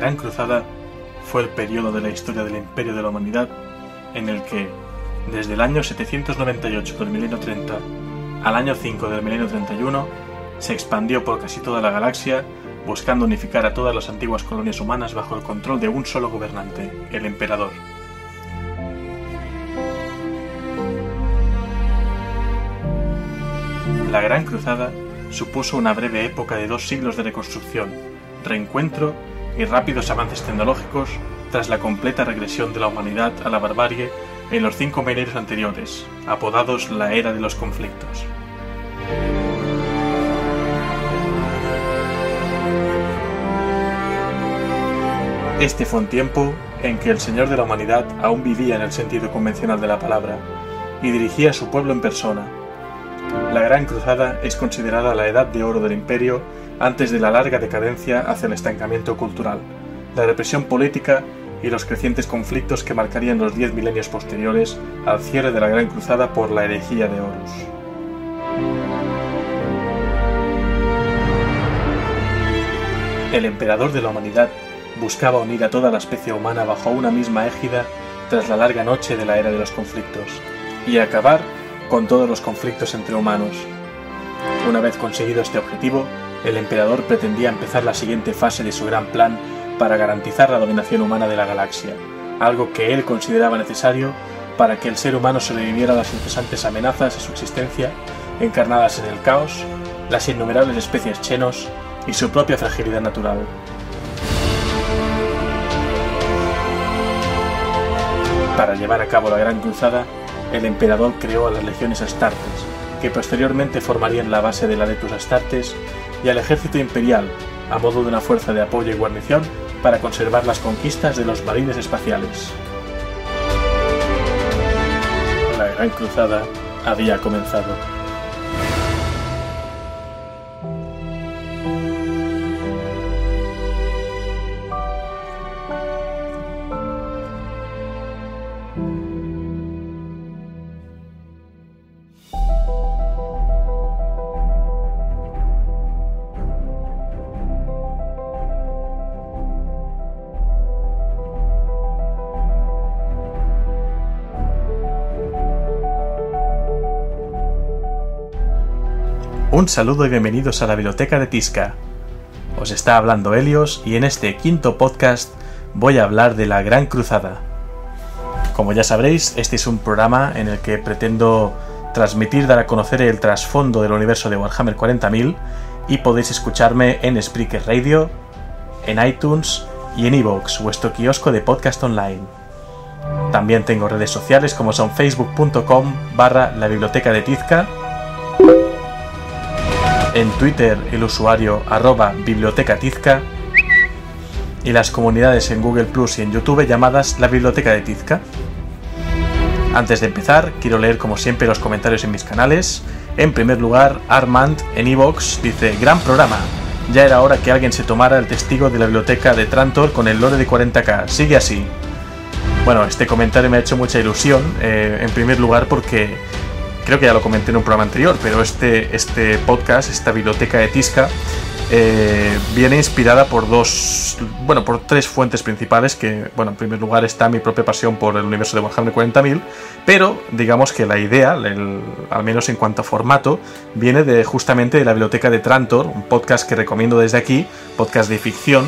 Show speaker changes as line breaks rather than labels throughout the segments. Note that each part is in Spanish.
Gran Cruzada fue el periodo de la historia del Imperio de la Humanidad en el que, desde el año 798 del milenio 30 al año 5 del milenio 31, se expandió por casi toda la galaxia, buscando unificar a todas las antiguas colonias humanas bajo el control de un solo gobernante, el Emperador. La Gran Cruzada supuso una breve época de 2 siglos de reconstrucción, reencuentro y rápidos avances tecnológicos tras la completa regresión de la humanidad a la barbarie en los 5 milenios anteriores, apodados la Era de los Conflictos. Este fue un tiempo en que el Señor de la Humanidad aún vivía en el sentido convencional de la palabra y dirigía a su pueblo en persona. La Gran Cruzada es considerada la edad de oro del Imperio antes de la larga decadencia hacia el estancamiento cultural, la represión política y los crecientes conflictos que marcarían los 10 milenios posteriores al cierre de la Gran Cruzada por la herejía de Horus. El Emperador de la Humanidad buscaba unir a toda la especie humana bajo una misma égida tras la larga noche de la Era de los Conflictos, y acabar con todos los conflictos entre humanos. Una vez conseguido este objetivo, el Emperador pretendía empezar la siguiente fase de su gran plan para garantizar la dominación humana de la galaxia, algo que él consideraba necesario para que el ser humano sobreviviera a las incesantes amenazas a su existencia, encarnadas en el caos, las innumerables especies xenos y su propia fragilidad natural. Para llevar a cabo la Gran Cruzada, el Emperador creó a las legiones Astartes, que posteriormente formarían la base del Adeptus Astartes, y al ejército imperial, a modo de una fuerza de apoyo y guarnición para conservar las conquistas de los marines espaciales. La Gran Cruzada había comenzado. Un saludo y bienvenidos a la Biblioteca de Tizca. Os está hablando Helios y en este quinto podcast voy a hablar de la Gran Cruzada. Como ya sabréis, este es un programa en el que pretendo transmitir, dar a conocer el trasfondo del universo de Warhammer 40.000 y podéis escucharme en Spreaker Radio, en iTunes y en iVoox, vuestro kiosco de podcast online. También tengo redes sociales como son facebook.com/la Biblioteca de Tizca, en Twitter el usuario @bibliotecatizca y las comunidades en Google Plus y en YouTube llamadas la Biblioteca de Tizca. Antes de empezar, quiero leer como siempre los comentarios en mis canales. En primer lugar, Armand en iVoox dice: gran programa, ya era hora que alguien se tomara el testigo de la biblioteca de Trantor con el lore de 40k, sigue así. Bueno, este comentario me ha hecho mucha ilusión, en primer lugar porque creo que ya lo comenté en un programa anterior, pero este podcast, esta Biblioteca de Tizca, viene inspirada por por 3 fuentes principales que, en primer lugar está mi propia pasión por el universo de Warhammer 40.000, pero digamos que la idea, al menos en cuanto a formato, viene justamente de la Biblioteca de Trantor, un podcast que recomiendo desde aquí, podcast de ficción,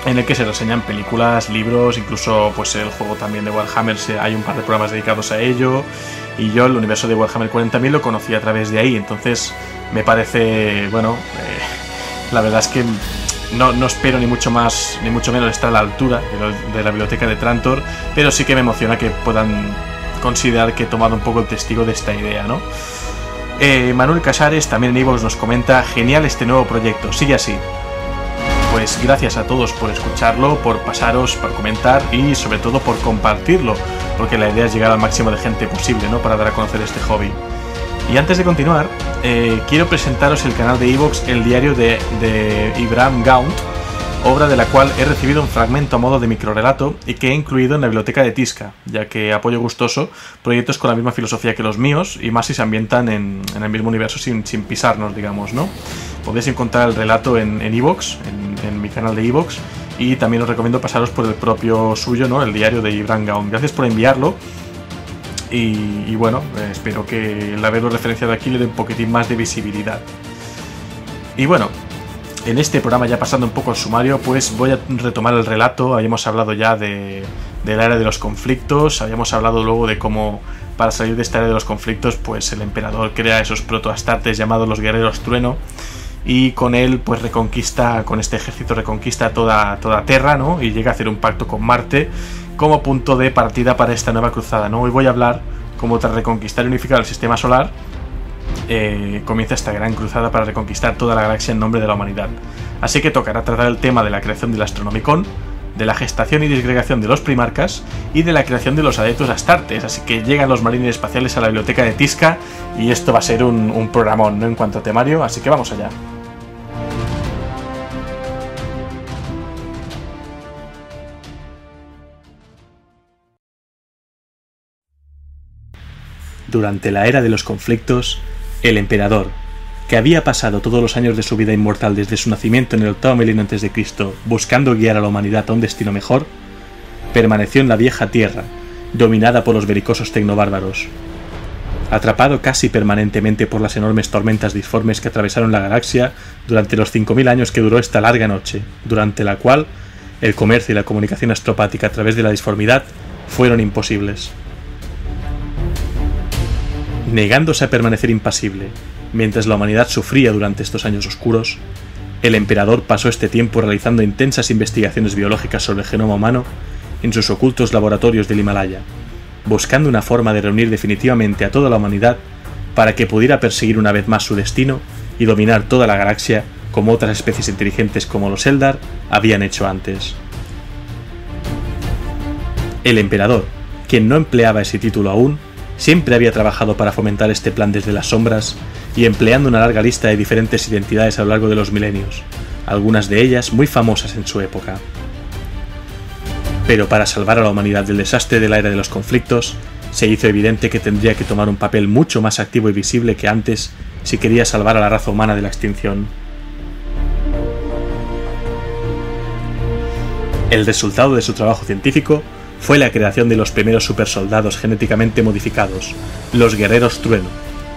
en el que se reseñan películas, libros, incluso pues el juego también de Warhammer, hay un par de programas dedicados a ello, y yo el universo de Warhammer 40.000 lo conocí a través de ahí, entonces me parece, la verdad es que no espero ni mucho más ni mucho menos estar a la altura de la Biblioteca de Trantor, pero sí que me emociona que puedan considerar que he tomado un poco el testigo de esta idea, ¿no? Manuel Casares también en iVoox nos comenta: genial este nuevo proyecto, sigue así. Pues gracias a todos por escucharlo, por pasaros, por comentar y sobre todo por compartirlo, porque la idea es llegar al máximo de gente posible, ¿no?, para dar a conocer este hobby. Y antes de continuar, quiero presentaros el canal de iVoox, el diario de Ibram Gaunt, obra de la cual he recibido un fragmento a modo de microrelato y que he incluido en la Biblioteca de Tizca, ya que apoyo gustoso proyectos con la misma filosofía que los míos y más si se ambientan en el mismo universo sin pisarnos, digamos, ¿no? Podéis encontrar el relato en iVoox, en mi canal de iVoox, y también os recomiendo pasaros por el propio suyo, ¿no? El diario de Ibran Gaon. Gracias por enviarlo y bueno, espero que el haberlo referenciado aquí le dé un poquitín más de visibilidad. Y bueno, en este programa, ya pasando un poco al sumario, pues voy a retomar el relato. Habíamos hablado ya de la era de los conflictos, habíamos hablado luego de cómo para salir de esta era de los conflictos pues el emperador crea esos protoastartes llamados los guerreros trueno, y con él pues reconquista, con este ejército reconquista toda Terra, ¿no? Y llega a hacer un pacto con Marte como punto de partida para esta nueva cruzada, ¿no? Hoy voy a hablar cómo tras reconquistar y unificar el sistema solar comienza esta gran cruzada para reconquistar toda la galaxia en nombre de la humanidad. Así que tocará tratar el tema de la creación del Astronomicon, de la gestación y disgregación de los primarcas y de la creación de los adeptos astartes. Así que llegan los marines espaciales a la biblioteca de Tizca y esto va a ser un programón, ¿no? En cuanto a temario, así que vamos allá. Durante la era de los conflictos, el emperador, que había pasado todos los años de su vida inmortal desde su nacimiento en el 8º milenio a.C. buscando guiar a la humanidad a un destino mejor, permaneció en la vieja tierra, dominada por los belicosos tecnobárbaros. Atrapado casi permanentemente por las enormes tormentas disformes que atravesaron la galaxia durante los 5000 años que duró esta larga noche, durante la cual el comercio y la comunicación astropática a través de la disformidad fueron imposibles. Negándose a permanecer impasible, mientras la humanidad sufría durante estos años oscuros, el emperador pasó este tiempo realizando intensas investigaciones biológicas sobre el genoma humano en sus ocultos laboratorios del Himalaya, buscando una forma de reunir definitivamente a toda la humanidad para que pudiera perseguir una vez más su destino y dominar toda la galaxia como otras especies inteligentes como los Eldar habían hecho antes. El emperador, quien no empleaba ese título aún, siempre había trabajado para fomentar este plan desde las sombras y empleando una larga lista de diferentes identidades a lo largo de los milenios, algunas de ellas muy famosas en su época. Pero para salvar a la humanidad del desastre de la era de los conflictos, se hizo evidente que tendría que tomar un papel mucho más activo y visible que antes si quería salvar a la raza humana de la extinción. El resultado de su trabajo científico fue la creación de los primeros supersoldados genéticamente modificados, los guerreros trueno,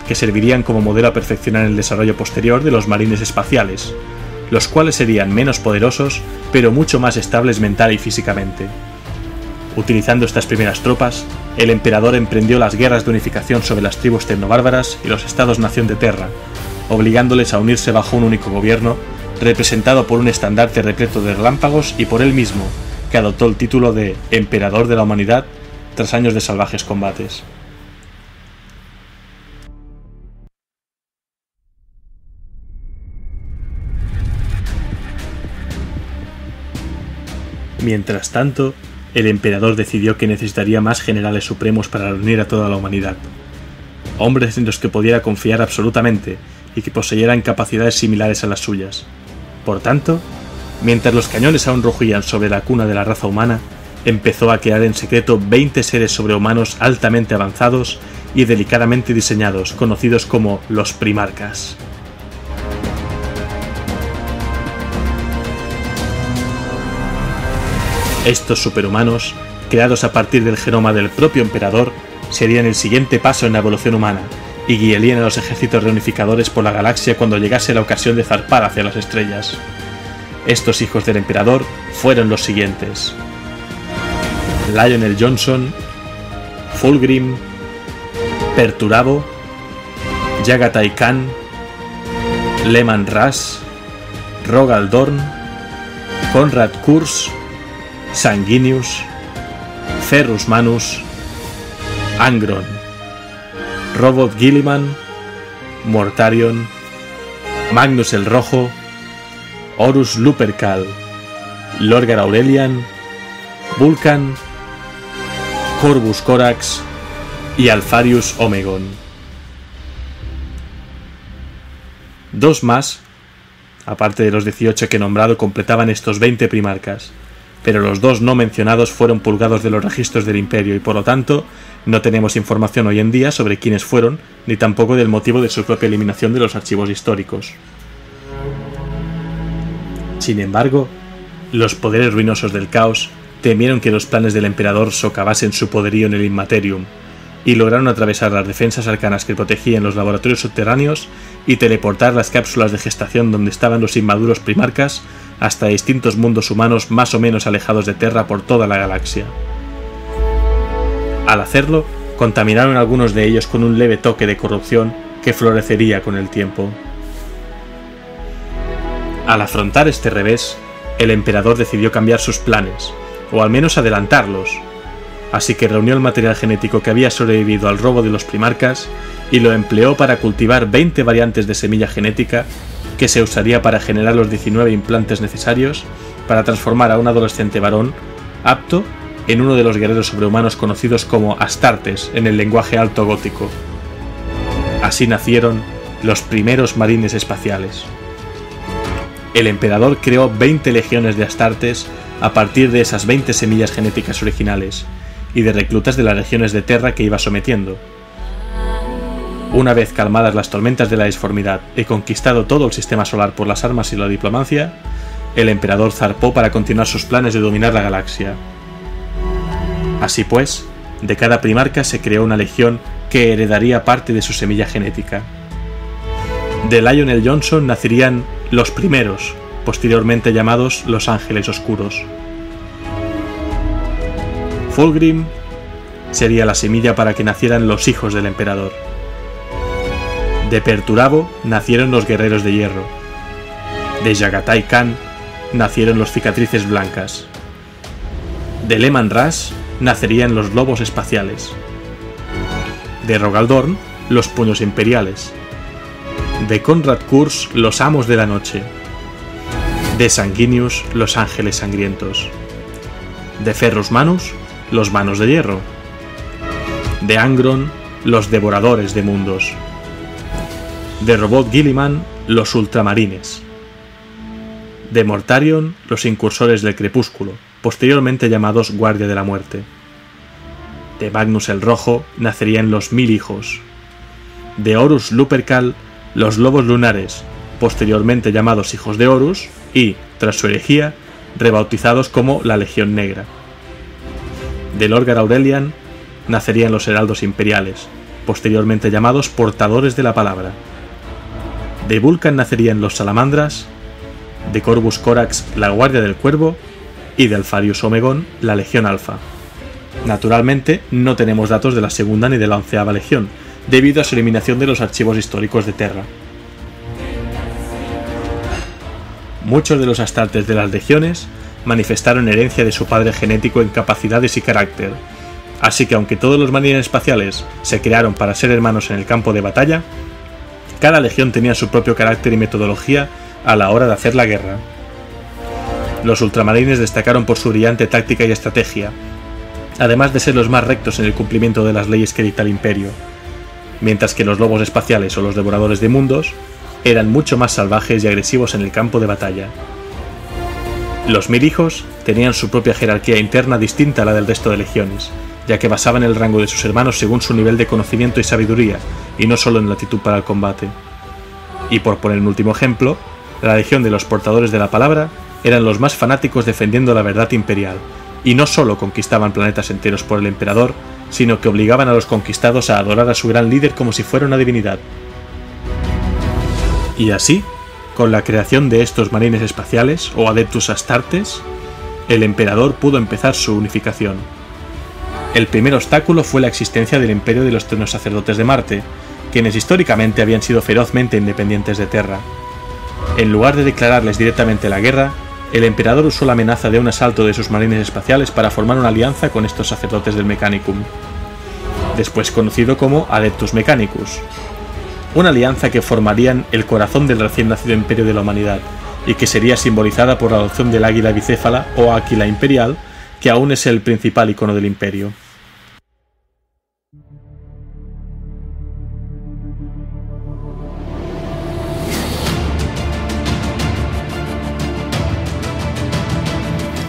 que servirían como modelo a perfeccionar el desarrollo posterior de los marines espaciales, los cuales serían menos poderosos, pero mucho más estables mental y físicamente. Utilizando estas primeras tropas, el emperador emprendió las guerras de unificación sobre las tribus tecnobárbaras y los estados-nación de Terra, obligándoles a unirse bajo un único gobierno, representado por un estandarte repleto de relámpagos y por él mismo, que adoptó el título de Emperador de la Humanidad tras años de salvajes combates. Mientras tanto, el emperador decidió que necesitaría más generales supremos para reunir a toda la humanidad, hombres en los que pudiera confiar absolutamente y que poseyeran capacidades similares a las suyas. Por tanto, mientras los cañones aún rugían sobre la cuna de la raza humana, empezó a crear en secreto 20 seres sobrehumanos altamente avanzados y delicadamente diseñados, conocidos como los primarcas. Estos superhumanos, creados a partir del genoma del propio emperador, serían el siguiente paso en la evolución humana y guiarían a los ejércitos reunificadores por la galaxia cuando llegase la ocasión de zarpar hacia las estrellas. Estos hijos del emperador fueron los siguientes: Lionel Johnson, Fulgrim, Perturabo, Yagatai Khan, Leman Russ, Rogal Dorn, Conrad Kurz, Sanguinius, Ferrus Manus, Angron, Robot Gilliman, Mortarion, Magnus el Rojo, Horus Lupercal, Lorgar Aurelian, Vulcan, Corvus Corax y Alfarius Omegon. Dos más, aparte de los 18 que he nombrado, completaban estos 20 primarcas, pero los dos no mencionados fueron purgados de los registros del Imperio y por lo tanto no tenemos información hoy en día sobre quiénes fueron, ni tampoco del motivo de su propia eliminación de los archivos históricos. Sin embargo, Los poderes ruinosos del caos temieron que los planes del emperador socavasen su poderío en el Immaterium, y lograron atravesar las defensas arcanas que protegían los laboratorios subterráneos y teleportar las cápsulas de gestación donde estaban los inmaduros primarcas hasta distintos mundos humanos más o menos alejados de Terra por toda la galaxia. Al hacerlo, contaminaron algunos de ellos con un leve toque de corrupción que florecería con el tiempo. Al afrontar este revés, el emperador decidió cambiar sus planes, o al menos adelantarlos, así que reunió el material genético que había sobrevivido al robo de los primarcas y lo empleó para cultivar 20 variantes de semilla genética que se usaría para generar los 19 implantes necesarios para transformar a un adolescente varón apto en uno de los guerreros sobrehumanos conocidos como Astartes en el lenguaje alto gótico. Así nacieron los primeros marines espaciales. El emperador creó 20 legiones de Astartes a partir de esas 20 semillas genéticas originales y de reclutas de las regiones de Terra que iba sometiendo. Una vez calmadas las tormentas de la disformidad y conquistado todo el sistema solar por las armas y la diplomacia, el emperador zarpó para continuar sus planes de dominar la galaxia. Así pues, de cada primarca se creó una legión que heredaría parte de su semilla genética. De Lionel Johnson nacerían los primeros, posteriormente llamados los Ángeles Oscuros. Fulgrim sería la semilla para que nacieran los hijos del emperador. De Perturabo nacieron los Guerreros de Hierro. De Yagatai Khan nacieron los Cicatrices Blancas. De Leman Rush nacerían los Lobos Espaciales. De Rogaldorn, los Puños Imperiales. De Conrad Kurz, los Amos de la Noche. De Sanguinius, los Ángeles Sangrientos. De Ferrus Manus, los Manos de Hierro. De Angron, los Devoradores de Mundos. De Robot Gilliman, los Ultramarines. De Mortarion, los Incursores del Crepúsculo, posteriormente llamados Guardia de la Muerte. De Magnus el Rojo nacerían los 1000 hijos. De Horus Lupercal, los Lobos Lunares, posteriormente llamados Hijos de Horus y, tras su herejía, rebautizados como la Legión Negra. De Lorgar Aurelian nacerían los Heraldos Imperiales, posteriormente llamados Portadores de la Palabra. De Vulcan nacerían los Salamandras, de Corvus Corax la Guardia del Cuervo y de Alfarius Omegon la Legión Alfa. Naturalmente no tenemos datos de la segunda ni de la 11ª Legión, debido a su eliminación de los archivos históricos de Terra. Muchos de los Astartes de las legiones manifestaron herencia de su padre genético en capacidades y carácter, así que aunque todos los marines espaciales se crearon para ser hermanos en el campo de batalla, cada legión tenía su propio carácter y metodología a la hora de hacer la guerra. Los ultramarines destacaron por su brillante táctica y estrategia, además de ser los más rectos en el cumplimiento de las leyes que dicta el Imperio, mientras que los lobos espaciales o los devoradores de mundos eran mucho más salvajes y agresivos en el campo de batalla. Los 1000 hijos tenían su propia jerarquía interna distinta a la del resto de legiones, ya que basaban el rango de sus hermanos según su nivel de conocimiento y sabiduría, y no solo en la actitud para el combate. Y por poner un último ejemplo, la legión de los Portadores de la Palabra eran los más fanáticos defendiendo la verdad imperial, y no solo conquistaban planetas enteros por el emperador, sino que obligaban a los conquistados a adorar a su gran líder como si fuera una divinidad. Y así, con la creación de estos marines espaciales, o Adeptus Astartes, el emperador pudo empezar su unificación. El primer obstáculo fue la existencia del imperio de los Trenos Sacerdotes de Marte, quienes históricamente habían sido ferozmente independientes de Terra. En lugar de declararles directamente la guerra, el emperador usó la amenaza de un asalto de sus marines espaciales para formar una alianza con estos sacerdotes del Mechanicum, después conocido como Adeptus Mechanicus, una alianza que formarían el corazón del recién nacido imperio de la humanidad y que sería simbolizada por la adopción del águila bicéfala o águila imperial, que aún es el principal icono del imperio.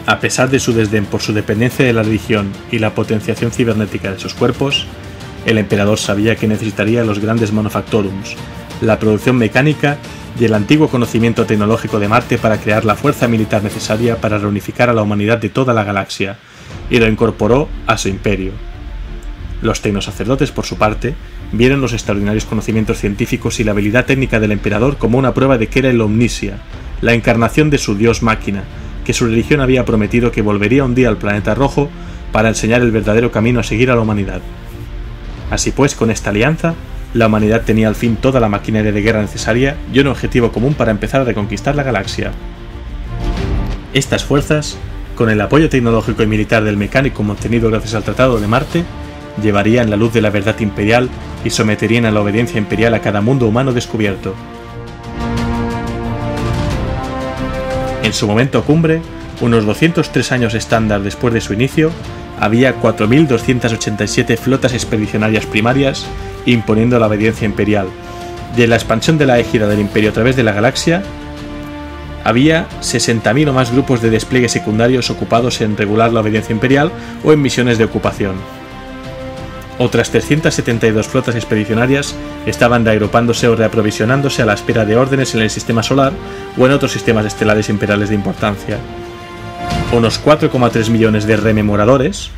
A pesar de su desdén por su dependencia de la religión y la potenciación cibernética de sus cuerpos, El emperador sabía que necesitaría los grandes manufactorums, la producción mecánica y el antiguo conocimiento tecnológico de Marte para crear la fuerza militar necesaria para reunificar a la humanidad de toda la galaxia, y lo incorporó a su imperio. Los tecnosacerdotes, por su parte, vieron los extraordinarios conocimientos científicos y la habilidad técnica del emperador como una prueba de que era el Omnisia, la encarnación de su dios máquina, que su religión había prometido que volvería un día al planeta rojo para enseñar el verdadero camino a seguir a la humanidad. Así pues, con esta alianza, la humanidad tenía al fin toda la maquinaria de guerra necesaria y un objetivo común para empezar a reconquistar la galaxia. Estas fuerzas, con el apoyo tecnológico y militar del mecánico obtenido gracias al Tratado de Marte, llevarían la luz de la verdad imperial y someterían a la obediencia imperial a cada mundo humano descubierto. En su momento cumbre, unos 203 años estándar después de su inicio, había 4.287 flotas expedicionarias primarias imponiendo la obediencia imperial, y en la expansión de la égida del imperio a través de la galaxia, había 60.000 o más grupos de despliegue secundarios ocupados en regular la obediencia imperial o en misiones de ocupación. Otras 372 flotas expedicionarias estaban reagrupándose o reaprovisionándose a la espera de órdenes en el sistema solar o en otros sistemas estelares imperiales de importancia. Unos 4,3 millones de rememoradores,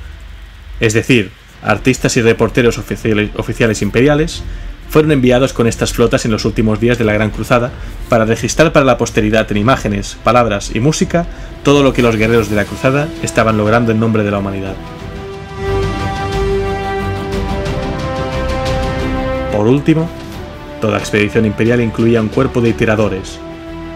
es decir, artistas y reporteros oficiales imperiales, fueron enviados con estas flotas en los últimos días de la Gran Cruzada para registrar para la posteridad en imágenes, palabras y música todo lo que los guerreros de la Cruzada estaban logrando en nombre de la humanidad. Por último, toda expedición imperial incluía un cuerpo de iteradores,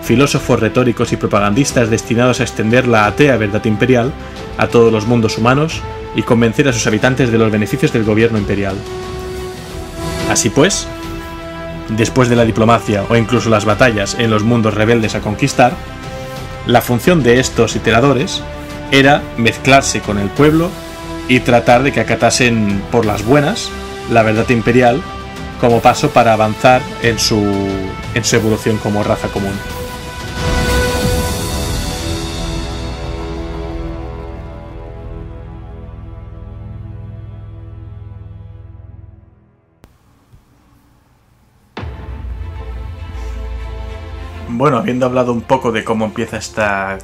filósofos retóricos y propagandistas destinados a extender la atea verdad imperial a todos los mundos humanos y convencer a sus habitantes de los beneficios del gobierno imperial. Así pues, después de la diplomacia o incluso las batallas en los mundos rebeldes a conquistar, la función de estos iteradores era mezclarse con el pueblo y tratar de que acatasen por las buenas la verdad imperial como paso para avanzar en su evolución como raza común. Bueno, habiendo hablado un poco de cómo empieza esta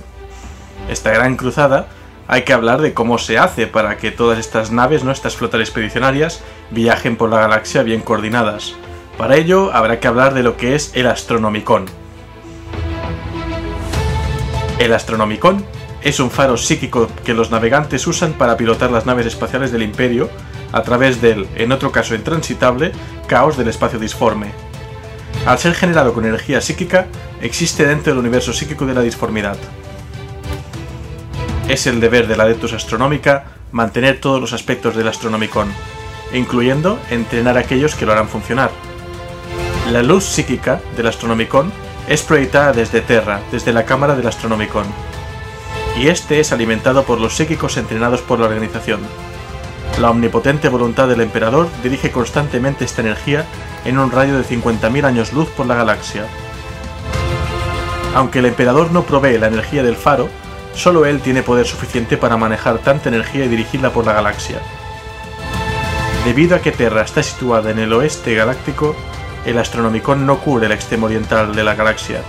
gran cruzada, hay que hablar de cómo se hace para que todas estas naves, estas flotas expedicionarias, viajen por la galaxia bien coordinadas. Para ello habrá que hablar de lo que es el Astronomicon. El Astronomicon es un faro psíquico que los navegantes usan para pilotar las naves espaciales del Imperio a través del, en otro caso intransitable, caos del espacio disforme. Al ser generado con energía psíquica, existe dentro del universo psíquico de la disformidad. Es el deber de la Adeptus Astronómica mantener todos los aspectos del Astronomicon, incluyendo entrenar a aquellos que lo harán funcionar. La luz psíquica del Astronomicon es proyectada desde Terra, desde la cámara del Astronomicon, y este es alimentado por los psíquicos entrenados por la organización. La omnipotente voluntad del Emperador dirige constantemente esta energía en un radio de 50.000 años luz por la galaxia. Aunque el Emperador no provee la energía del faro, solo él tiene poder suficiente para manejar tanta energía y dirigirla por la galaxia. Debido a que Terra está situada en el oeste galáctico, el Astronomicon no cubre el extremo oriental de la galaxia.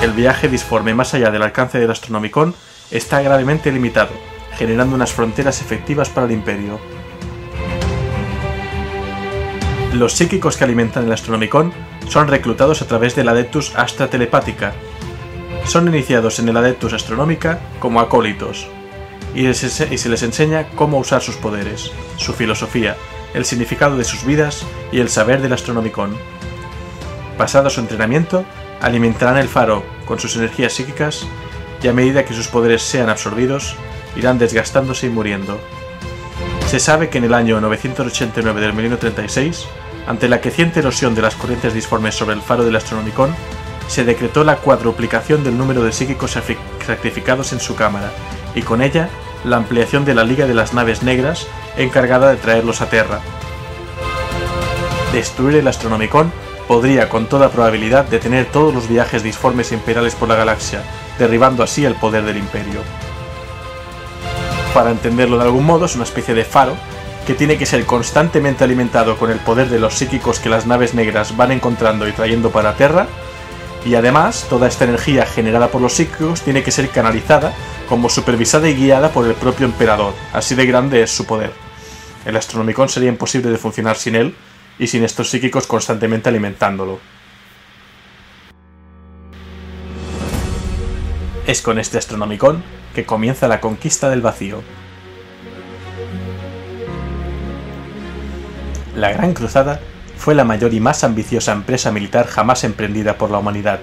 El viaje disforme más allá del alcance del Astronomicon está gravemente limitado, generando unas fronteras efectivas para el Imperio. Los psíquicos que alimentan el Astronomicon son reclutados a través de la Adeptus Astra Telepática. Son iniciados en el Adeptus Astronómica como acólitos, y se les enseña cómo usar sus poderes, su filosofía, el significado de sus vidas y el saber del Astronomicon. Pasado su entrenamiento, alimentarán el faro con sus energías psíquicas y a medida que sus poderes sean absorbidos, irán desgastándose y muriendo. Se sabe que en el año 989 del milenio 36, ante la creciente erosión de las corrientes disformes sobre el faro del Astronomicon, se decretó la cuadruplicación del número de psíquicos sacrificados en su cámara, y con ella la ampliación de la Liga de las Naves Negras encargada de traerlos a Terra. Destruir el Astronomicon podría con toda probabilidad detener todos los viajes disformes imperiales por la galaxia, derribando así el poder del Imperio. Para entenderlo de algún modo, es una especie de faro que tiene que ser constantemente alimentado con el poder de los psíquicos que las naves negras van encontrando y trayendo para Terra, y además toda esta energía generada por los psíquicos tiene que ser canalizada como supervisada y guiada por el propio emperador, así de grande es su poder. El Astronomicon sería imposible de funcionar sin él y sin estos psíquicos constantemente alimentándolo. Es con este Astronomicon que comienza la conquista del vacío. La Gran Cruzada fue la mayor y más ambiciosa empresa militar jamás emprendida por la humanidad.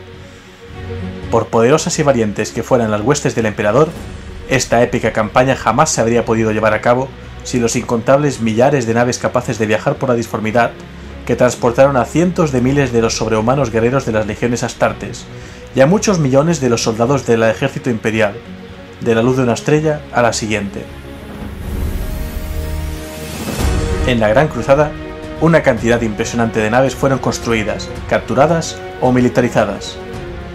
Por poderosas y valientes que fueran las huestes del emperador, esta épica campaña jamás se habría podido llevar a cabo sin los incontables millares de naves capaces de viajar por la disformidad que transportaron a cientos de miles de los sobrehumanos guerreros de las legiones astartes y a muchos millones de los soldados del ejército imperial, de la luz de una estrella a la siguiente. En la Gran Cruzada, una cantidad impresionante de naves fueron construidas, capturadas o militarizadas.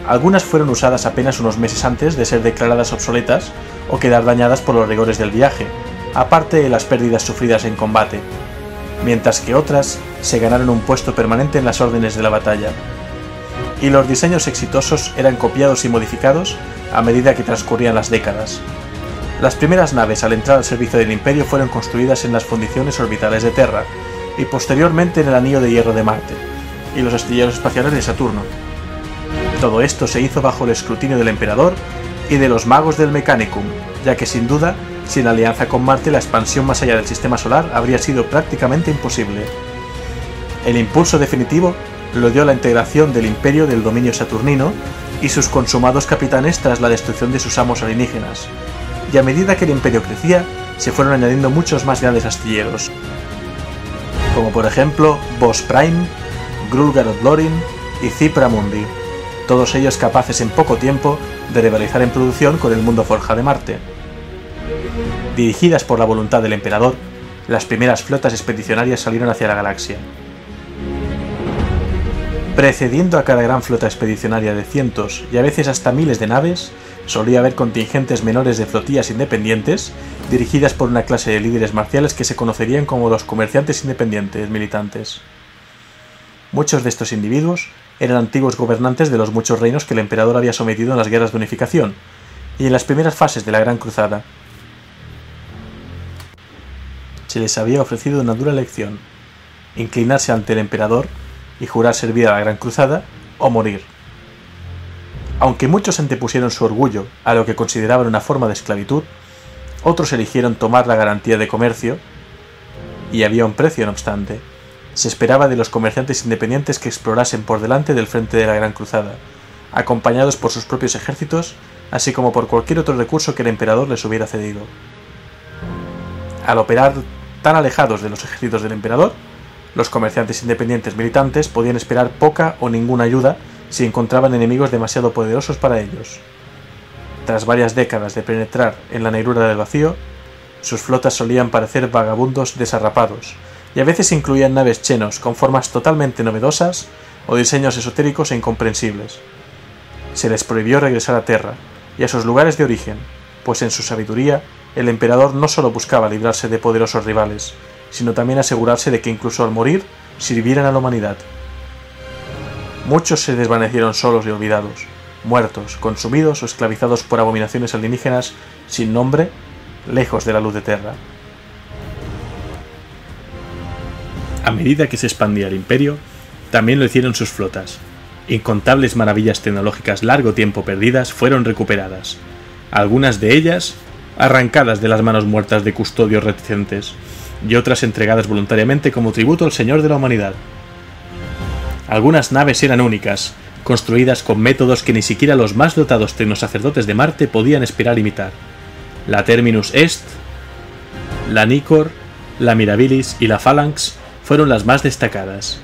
Algunas fueron usadas apenas unos meses antes de ser declaradas obsoletas o quedar dañadas por los rigores del viaje, aparte de las pérdidas sufridas en combate, mientras que otras se ganaron un puesto permanente en las órdenes de la batalla. Y los diseños exitosos eran copiados y modificados a medida que transcurrían las décadas. Las primeras naves al entrar al servicio del Imperio fueron construidas en las fundiciones orbitales de Terra y posteriormente en el anillo de hierro de Marte y los astilleros espaciales de Saturno. Todo esto se hizo bajo el escrutinio del Emperador y de los magos del Mechanicum, ya que sin duda, sin alianza con Marte, la expansión más allá del sistema solar habría sido prácticamente imposible. El impulso definitivo lo dio la integración del Imperio del dominio saturnino y sus consumados capitanes tras la destrucción de sus amos alienígenas, y a medida que el Imperio crecía, se fueron añadiendo muchos más grandes astilleros, como por ejemplo Boss Prime, Grulgarod Lorin y Cipra Mundi, todos ellos capaces en poco tiempo de rivalizar en producción con el mundo forja de Marte. Dirigidas por la voluntad del Emperador, las primeras flotas expedicionarias salieron hacia la galaxia. Precediendo a cada gran flota expedicionaria de cientos y a veces hasta miles de naves, solía haber contingentes menores de flotillas independientes, dirigidas por una clase de líderes marciales que se conocerían como los comerciantes independientes militantes. Muchos de estos individuos eran antiguos gobernantes de los muchos reinos que el emperador había sometido en las guerras de unificación y en las primeras fases de la Gran Cruzada. Se les había ofrecido una dura elección: inclinarse ante el emperador y jurar servir a la Gran Cruzada o morir. Aunque muchos antepusieron su orgullo a lo que consideraban una forma de esclavitud, otros eligieron tomar la garantía de comercio, y había un precio no obstante. Se esperaba de los comerciantes independientes que explorasen por delante del frente de la Gran Cruzada, acompañados por sus propios ejércitos, así como por cualquier otro recurso que el emperador les hubiera cedido. Al operar tan alejados de los ejércitos del emperador, los comerciantes independientes militantes podían esperar poca o ninguna ayuda si encontraban enemigos demasiado poderosos para ellos. Tras varias décadas de penetrar en la negrura del vacío, sus flotas solían parecer vagabundos desarrapados, y a veces incluían naves chenos con formas totalmente novedosas o diseños esotéricos e incomprensibles. Se les prohibió regresar a Terra y a sus lugares de origen, pues en su sabiduría el emperador no solo buscaba librarse de poderosos rivales, sino también asegurarse de que incluso al morir sirvieran a la humanidad. Muchos se desvanecieron solos y olvidados, muertos, consumidos o esclavizados por abominaciones alienígenas sin nombre, lejos de la luz de Terra. A medida que se expandía el imperio, también lo hicieron sus flotas. Incontables maravillas tecnológicas largo tiempo perdidas fueron recuperadas, algunas de ellas arrancadas de las manos muertas de custodios reticentes, y otras entregadas voluntariamente como tributo al Señor de la Humanidad. Algunas naves eran únicas, construidas con métodos que ni siquiera los más dotados tecnosacerdotes de Marte podían esperar imitar. La Terminus Est, la Nicor, la Mirabilis y la Phalanx fueron las más destacadas.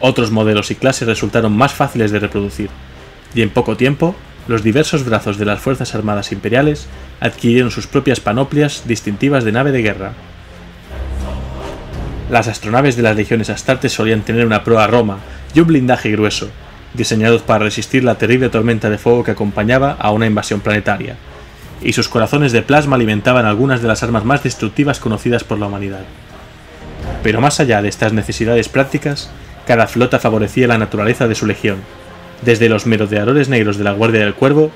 Otros modelos y clases resultaron más fáciles de reproducir, y en poco tiempo, los diversos brazos de las Fuerzas Armadas Imperiales adquirieron sus propias panoplias distintivas de nave de guerra. Las astronaves de las legiones astartes solían tener una proa Roma y un blindaje grueso, diseñados para resistir la terrible tormenta de fuego que acompañaba a una invasión planetaria, y sus corazones de plasma alimentaban algunas de las armas más destructivas conocidas por la humanidad. Pero más allá de estas necesidades prácticas, cada flota favorecía la naturaleza de su legión, desde los merodeadores negros de la Guardia del Cuervo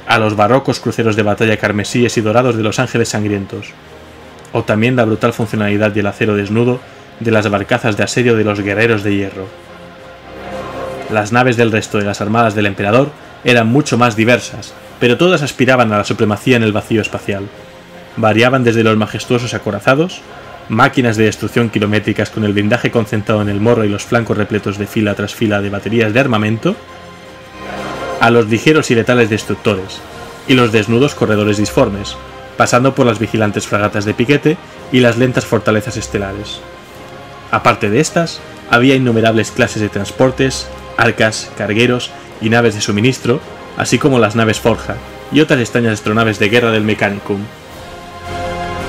a los barrocos cruceros de batalla carmesíes y dorados de los Ángeles Sangrientos, o también la brutal funcionalidad y el acero desnudo de las barcazas de asedio de los Guerreros de Hierro. Las naves del resto de las armadas del emperador eran mucho más diversas, pero todas aspiraban a la supremacía en el vacío espacial. Variaban desde los majestuosos acorazados, máquinas de destrucción kilométricas con el blindaje concentrado en el morro y los flancos repletos de fila tras fila de baterías de armamento, a los ligeros y letales destructores, y los desnudos corredores disformes, pasando por las vigilantes fragatas de piquete y las lentas fortalezas estelares. Aparte de estas, había innumerables clases de transportes, arcas, cargueros y naves de suministro, así como las naves Forja y otras extrañas astronaves de guerra del Mechanicum.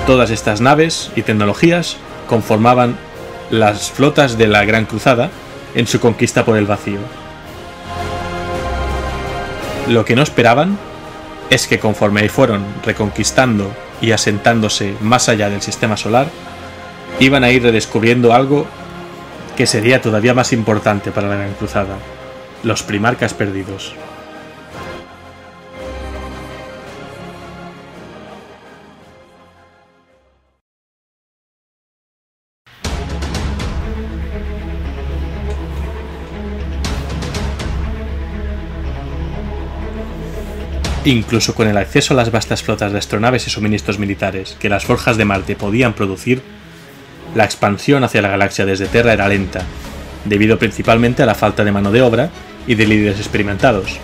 Todas estas naves y tecnologías conformaban las flotas de la Gran Cruzada en su conquista por el vacío. Lo que no esperaban es que conforme fueron reconquistando y asentándose más allá del sistema solar, iban a ir redescubriendo algo que sería todavía más importante para la Gran Cruzada: los primarcas perdidos. Incluso con el acceso a las vastas flotas de astronaves y suministros militares que las forjas de Marte podían producir, la expansión hacia la galaxia desde Terra era lenta, debido principalmente a la falta de mano de obra y de líderes experimentados.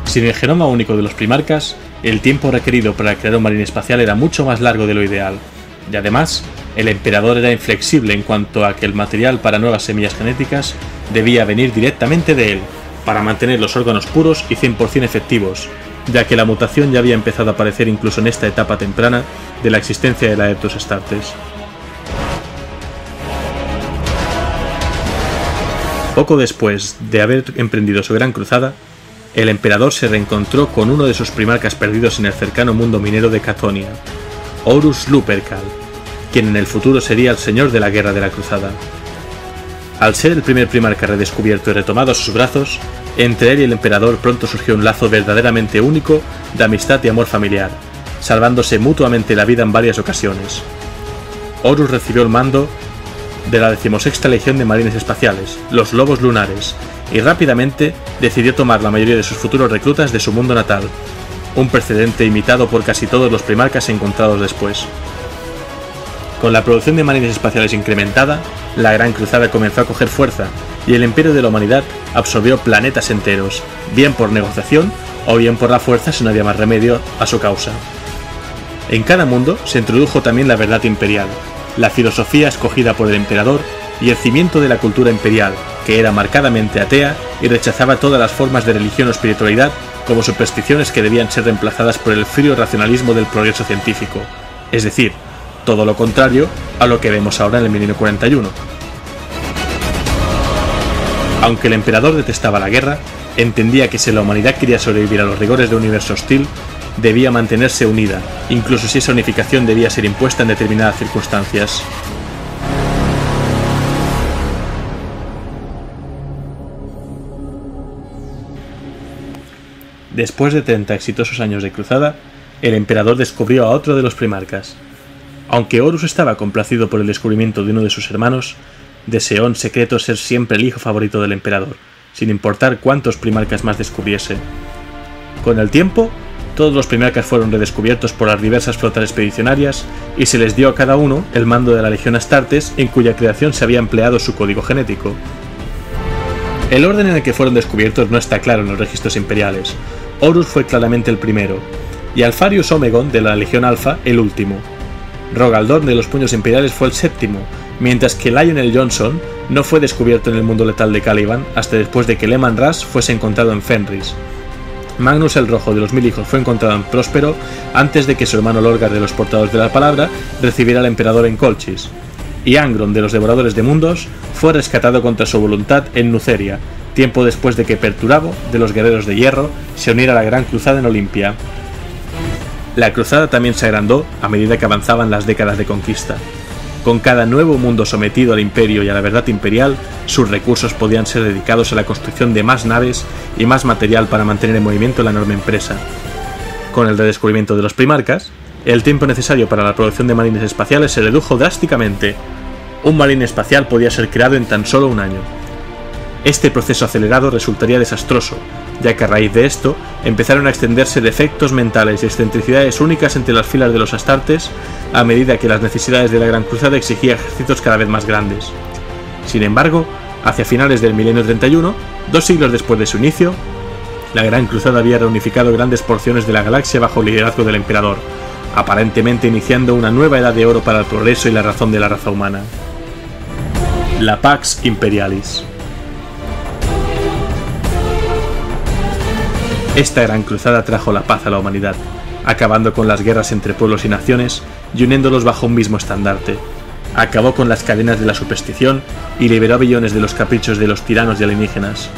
Sin el genoma único de los primarcas, el tiempo requerido para crear un marín espacial era mucho más largo de lo ideal, y además, el emperador era inflexible en cuanto a que el material para nuevas semillas genéticas debía venir directamente de él, para mantener los órganos puros y 100% efectivos, ya que la mutación ya había empezado a aparecer incluso en esta etapa temprana de la existencia de la Adeptus Astartes. Poco después de haber emprendido su gran cruzada, el emperador se reencontró con uno de sus primarcas perdidos en el cercano mundo minero de Cathonia, Horus Lupercal, quien en el futuro sería el señor de la guerra de la cruzada. Al ser el primer primarca redescubierto y retomado a sus brazos, entre él y el emperador pronto surgió un lazo verdaderamente único de amistad y amor familiar, salvándose mutuamente la vida en varias ocasiones. Horus recibió el mando de la 16ª Legión de Marines Espaciales, los Lobos Lunares, y rápidamente decidió tomar la mayoría de sus futuros reclutas de su mundo natal, un precedente imitado por casi todos los primarcas encontrados después. Con la producción de marines espaciales incrementada, la Gran Cruzada comenzó a coger fuerza y el imperio de la humanidad absorbió planetas enteros, bien por negociación o bien por la fuerza si no había más remedio a su causa. En cada mundo se introdujo también la verdad imperial, la filosofía escogida por el emperador y el cimiento de la cultura imperial, que era marcadamente atea y rechazaba todas las formas de religión o espiritualidad como supersticiones que debían ser reemplazadas por el frío racionalismo del progreso científico, es decir, todo lo contrario a lo que vemos ahora en el milenio 41. Aunque el emperador detestaba la guerra, entendía que si la humanidad quería sobrevivir a los rigores de un universo hostil, debía mantenerse unida, incluso si esa unificación debía ser impuesta en determinadas circunstancias. Después de 30 exitosos años de cruzada, el emperador descubrió a otro de los primarcas. Aunque Horus estaba complacido por el descubrimiento de uno de sus hermanos, deseó en secreto ser siempre el hijo favorito del emperador, sin importar cuántos primarcas más descubriese. Con el tiempo, todos los primarcas fueron redescubiertos por las diversas flotas expedicionarias y se les dio a cada uno el mando de la Legión Astartes, en cuya creación se había empleado su código genético. El orden en el que fueron descubiertos no está claro en los registros imperiales. Horus fue claramente el primero, y Alfarius Omegon de la Legión Alfa el último. Rogaldorn de los Puños Imperiales fue el séptimo, mientras que Lionel Johnson no fue descubierto en el mundo letal de Caliban hasta después de que Leman Russ fuese encontrado en Fenris. Magnus el Rojo de los 1000 hijos fue encontrado en Próspero antes de que su hermano Lorgar de los Portadores de la Palabra recibiera al emperador en Colchis, y Angron de los Devoradores de Mundos fue rescatado contra su voluntad en Nuceria, tiempo después de que Perturabo de los Guerreros de Hierro se uniera a la Gran Cruzada en Olimpia. La cruzada también se agrandó a medida que avanzaban las décadas de conquista. Con cada nuevo mundo sometido al imperio y a la verdad imperial, sus recursos podían ser dedicados a la construcción de más naves y más material para mantener en movimiento la enorme empresa. Con el redescubrimiento de los primarcas, el tiempo necesario para la producción de marines espaciales se redujo drásticamente. Un marine espacial podía ser creado en tan solo un año. Este proceso acelerado resultaría desastroso, ya que a raíz de esto empezaron a extenderse defectos mentales y excentricidades únicas entre las filas de los astartes a medida que las necesidades de la Gran Cruzada exigían ejércitos cada vez más grandes. Sin embargo, hacia finales del milenio 31, 2 siglos después de su inicio, la Gran Cruzada había reunificado grandes porciones de la galaxia bajo el liderazgo del emperador, aparentemente iniciando una nueva edad de oro para el progreso y la razón de la raza humana. La Pax Imperialis. Esta gran cruzada trajo la paz a la humanidad, acabando con las guerras entre pueblos y naciones y uniéndolos bajo un mismo estandarte. Acabó con las cadenas de la superstición y liberó a billones de los caprichos de los tiranos y alienígenas.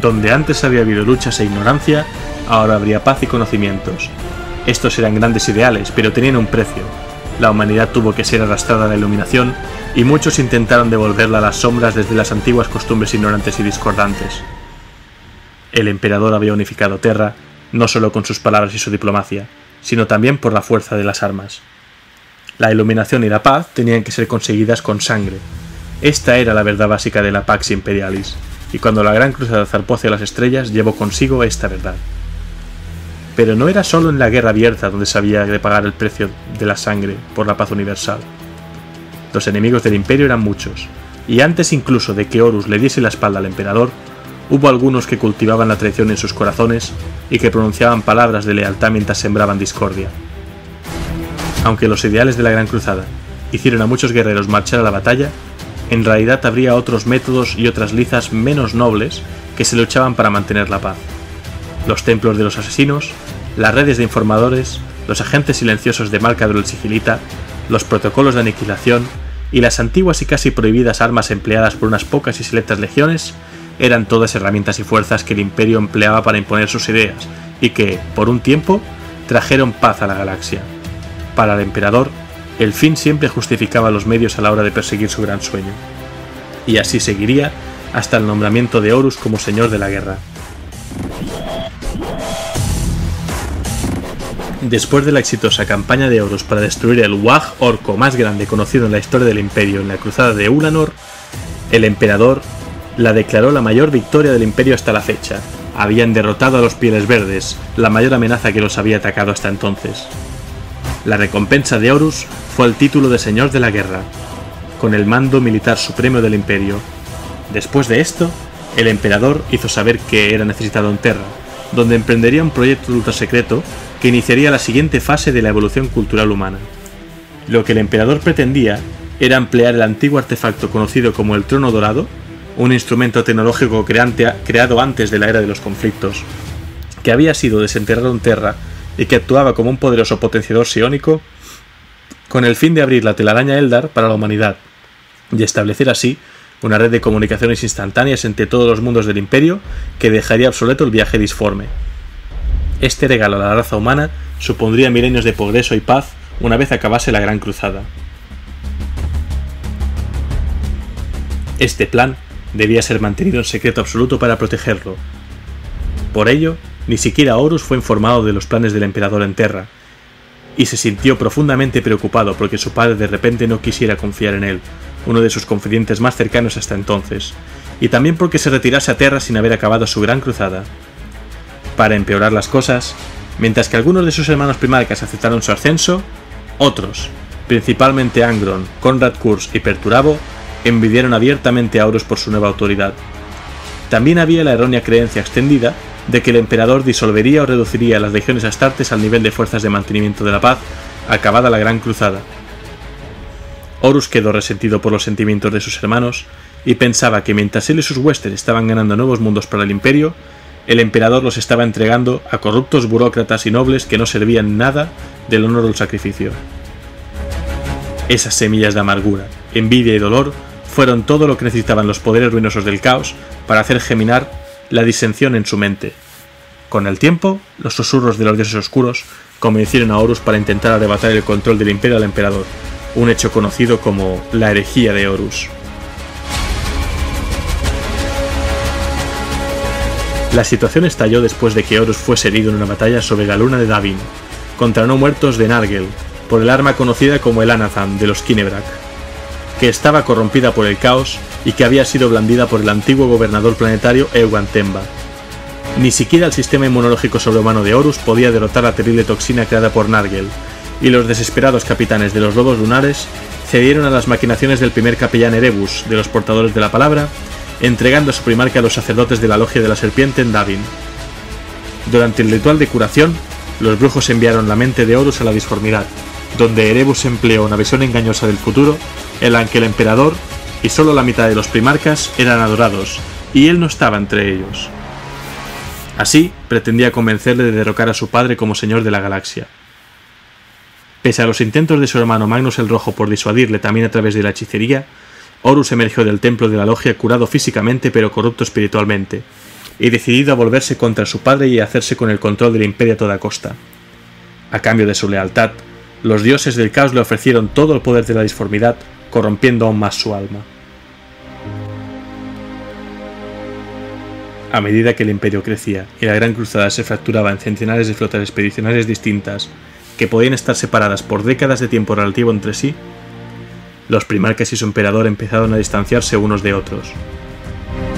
Donde antes había habido luchas e ignorancia, ahora habría paz y conocimientos. Estos eran grandes ideales, pero tenían un precio. La humanidad tuvo que ser arrastrada a la iluminación y muchos intentaron devolverla a las sombras desde las antiguas costumbres ignorantes y discordantes. El emperador había unificado Terra, no solo con sus palabras y su diplomacia, sino también por la fuerza de las armas. La iluminación y la paz tenían que ser conseguidas con sangre. Esta era la verdad básica de la Pax Imperialis, y cuando la Gran Cruzada zarpó hacia las estrellas llevó consigo esta verdad. Pero no era solo en la guerra abierta donde se había de pagar el precio de la sangre por la paz universal. Los enemigos del imperio eran muchos, y antes incluso de que Horus le diese la espalda al emperador, hubo algunos que cultivaban la traición en sus corazones y que pronunciaban palabras de lealtad mientras sembraban discordia. Aunque los ideales de la Gran Cruzada hicieron a muchos guerreros marchar a la batalla, en realidad habría otros métodos y otras lizas menos nobles que se luchaban para mantener la paz. Los templos de los asesinos, las redes de informadores, los agentes silenciosos de Malcador el Sigilita, los protocolos de aniquilación y las antiguas y casi prohibidas armas empleadas por unas pocas y selectas legiones eran todas herramientas y fuerzas que el imperio empleaba para imponer sus ideas y que, por un tiempo, trajeron paz a la galaxia. Para el emperador, el fin siempre justificaba los medios a la hora de perseguir su gran sueño. Y así seguiría hasta el nombramiento de Horus como señor de la guerra. Después de la exitosa campaña de Horus para destruir el Wag orco más grande conocido en la historia del imperio en la cruzada de Ulanor, el emperador la declaró la mayor victoria del imperio hasta la fecha. Habían derrotado a los Pieles Verdes, la mayor amenaza que los había atacado hasta entonces. La recompensa de Horus fue el título de Señor de la Guerra, con el mando militar supremo del imperio. Después de esto, el emperador hizo saber que era necesitado en Terra, donde emprendería un proyecto ultra secreto que iniciaría la siguiente fase de la evolución cultural humana. Lo que el emperador pretendía era emplear el antiguo artefacto conocido como el Trono Dorado, un instrumento tecnológico creado antes de la era de los conflictos, que había sido desenterrado en Terra y que actuaba como un poderoso potenciador psiónico, con el fin de abrir la telaraña Eldar para la humanidad y establecer así una red de comunicaciones instantáneas entre todos los mundos del imperio que dejaría obsoleto el viaje disforme. Este regalo a la raza humana supondría milenios de progreso y paz una vez acabase la Gran Cruzada. Este plan debía ser mantenido en secreto absoluto para protegerlo. Por ello, ni siquiera Horus fue informado de los planes del emperador en Terra, y se sintió profundamente preocupado porque su padre de repente no quisiera confiar en él, uno de sus confidentes más cercanos hasta entonces, y también porque se retirase a Terra sin haber acabado su gran cruzada. Para empeorar las cosas, mientras que algunos de sus hermanos primarcas aceptaron su ascenso, otros, principalmente Angron, Konrad Kurz y Perturabo, envidiaron abiertamente a Horus por su nueva autoridad. También había la errónea creencia extendida de que el emperador disolvería o reduciría las legiones astartes al nivel de fuerzas de mantenimiento de la paz, acabada la Gran Cruzada. Horus quedó resentido por los sentimientos de sus hermanos y pensaba que mientras él y sus huestes estaban ganando nuevos mundos para el imperio, el emperador los estaba entregando a corruptos burócratas y nobles que no servían nada del honor o el sacrificio. Esas semillas de amargura, envidia y dolor fueron todo lo que necesitaban los poderes ruinosos del caos para hacer germinar la disensión en su mente. Con el tiempo, los susurros de los dioses oscuros convencieron a Horus para intentar arrebatar el control del imperio al emperador, un hecho conocido como la herejía de Horus. La situación estalló después de que Horus fuese herido en una batalla sobre la luna de Davin, contra no muertos de Nargel, por el arma conocida como el Anathan de los Kinebrak, que estaba corrompida por el caos y que había sido blandida por el antiguo gobernador planetario Euan Temba. Ni siquiera el sistema inmunológico sobrehumano de Horus podía derrotar la terrible toxina creada por Nargel, y los desesperados capitanes de los lobos lunares cedieron a las maquinaciones del primer capellán Erebus de los portadores de la palabra, entregando a su primarca a los sacerdotes de la logia de la serpiente en Davin. Durante el ritual de curación, los brujos enviaron la mente de Horus a la disformidad, donde Erebus empleó una visión engañosa del futuro, en la que el emperador y solo la mitad de los primarcas eran adorados, y él no estaba entre ellos. Así, pretendía convencerle de derrocar a su padre como señor de la galaxia. Pese a los intentos de su hermano Magnus el Rojo por disuadirle también a través de la hechicería, Horus emergió del templo de la logia curado físicamente pero corrupto espiritualmente, y decidido a volverse contra su padre y a hacerse con el control del imperio a toda costa. A cambio de su lealtad, los dioses del caos le ofrecieron todo el poder de la disformidad, corrompiendo aún más su alma. A medida que el imperio crecía y la Gran Cruzada se fracturaba en centenares de flotas expedicionarias distintas que podían estar separadas por décadas de tiempo relativo entre sí, los primarcas y su emperador empezaron a distanciarse unos de otros.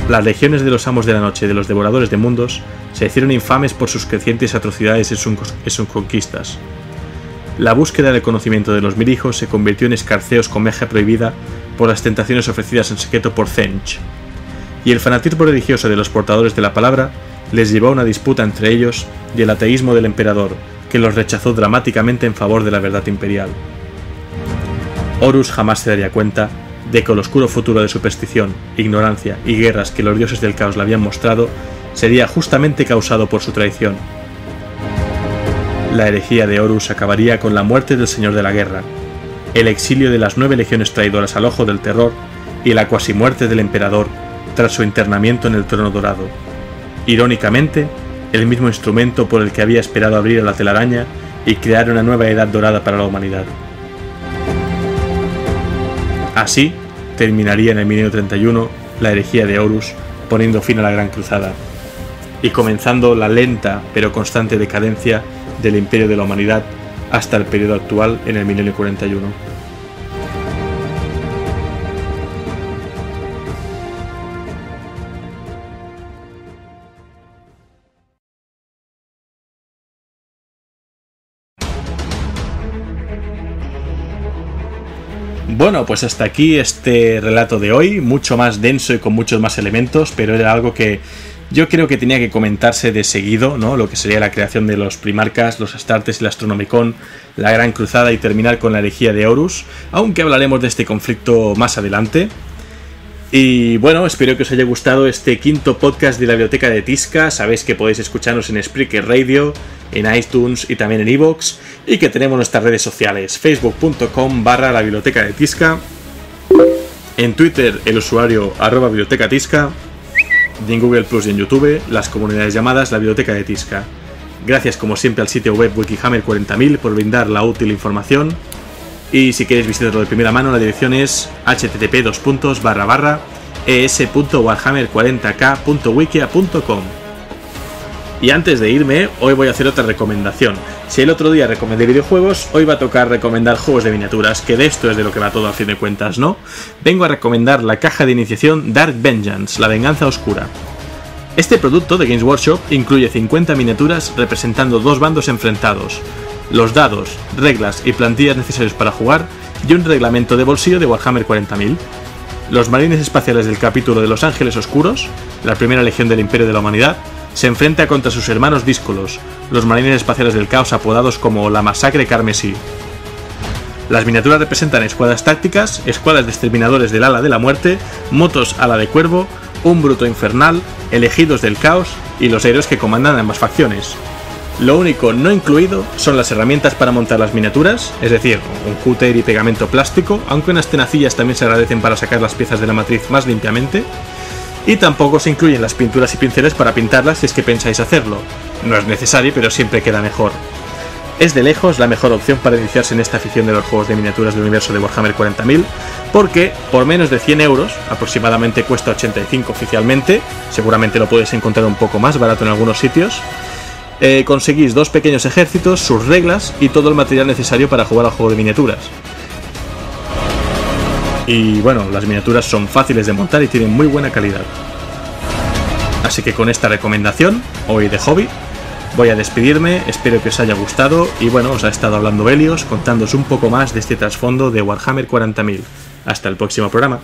Las legiones de los amos de la noche y de los devoradores de mundos se hicieron infames por sus crecientes atrocidades en sus conquistas. La búsqueda del conocimiento de los mirijos se convirtió en escarceos con meja prohibida por las tentaciones ofrecidas en secreto por Zench, y el fanatismo religioso de los portadores de la palabra les llevó a una disputa entre ellos y el ateísmo del emperador, que los rechazó dramáticamente en favor de la verdad imperial. Horus jamás se daría cuenta de que el oscuro futuro de superstición, ignorancia y guerras que los dioses del caos le habían mostrado sería justamente causado por su traición. La herejía de Horus acabaría con la muerte del Señor de la Guerra, el exilio de las 9 legiones traidoras al ojo del terror y la cuasi muerte del emperador tras su internamiento en el trono dorado. Irónicamente, el mismo instrumento por el que había esperado abrir a la telaraña y crear una nueva edad dorada para la humanidad. Así, terminaría en el milenio 31 la herejía de Horus, poniendo fin a la Gran Cruzada, y comenzando la lenta pero constante decadencia del imperio de la humanidad hasta el periodo actual en el milenio 41. Bueno, pues hasta aquí este relato de hoy, mucho más denso y con muchos más elementos, pero era algo que yo creo que tenía que comentarse de seguido, ¿no? Lo que sería la creación de los primarcas, los astartes, el astronomicon, la Gran Cruzada y terminar con la herejía de Horus, aunque hablaremos de este conflicto más adelante. Y bueno, espero que os haya gustado este quinto podcast de la Biblioteca de Tizca. Sabéis que podéis escucharnos en Spreaker Radio, en iTunes y también en iVoox, y que tenemos nuestras redes sociales, facebook.com/la Biblioteca de Tizca, en Twitter el usuario @bibliotecatizca, y en Google Plus y en YouTube las comunidades llamadas la Biblioteca de Tizca. Gracias como siempre al sitio web Wikihammer 40.000 por brindar la útil información. Y si queréis visitarlo de primera mano, la dirección es http://es.warhammer40k.wikia.com. Y antes de irme, hoy voy a hacer otra recomendación. Si el otro día recomendé videojuegos, hoy va a tocar recomendar juegos de miniaturas, que de esto es de lo que va todo a fin de cuentas, ¿no? Vengo a recomendar la caja de iniciación Dark Vengeance, la venganza oscura. Este producto de Games Workshop incluye 50 miniaturas representando dos bandos enfrentados, los dados, reglas y plantillas necesarios para jugar, y un reglamento de bolsillo de Warhammer 40.000. Los marines espaciales del capítulo de Los Ángeles Oscuros, la primera legión del Imperio de la Humanidad, se enfrenta contra sus hermanos díscolos, los marines espaciales del caos apodados como la Masacre Carmesí. Las miniaturas representan escuadras tácticas, escuadras de exterminadores del ala de la muerte, motos ala de cuervo, un bruto infernal, elegidos del caos y los héroes que comandan ambas facciones. Lo único no incluido son las herramientas para montar las miniaturas, es decir, un cúter y pegamento plástico, aunque unas tenacillas también se agradecen para sacar las piezas de la matriz más limpiamente, y tampoco se incluyen las pinturas y pinceles para pintarlas si es que pensáis hacerlo. No es necesario, pero siempre queda mejor. Es de lejos la mejor opción para iniciarse en esta afición de los juegos de miniaturas del universo de Warhammer 40.000, porque por menos de 100 euros, aproximadamente cuesta 85 oficialmente, seguramente lo puedes encontrar un poco más barato en algunos sitios, conseguís 2 pequeños ejércitos, sus reglas y todo el material necesario para jugar al juego de miniaturas. Y bueno, las miniaturas son fáciles de montar y tienen muy buena calidad. Así que con esta recomendación, hoy de hobby, voy a despedirme, espero que os haya gustado y bueno, os ha estado hablando Helios contándoos un poco más de este trasfondo de Warhammer 40.000. Hasta el próximo programa.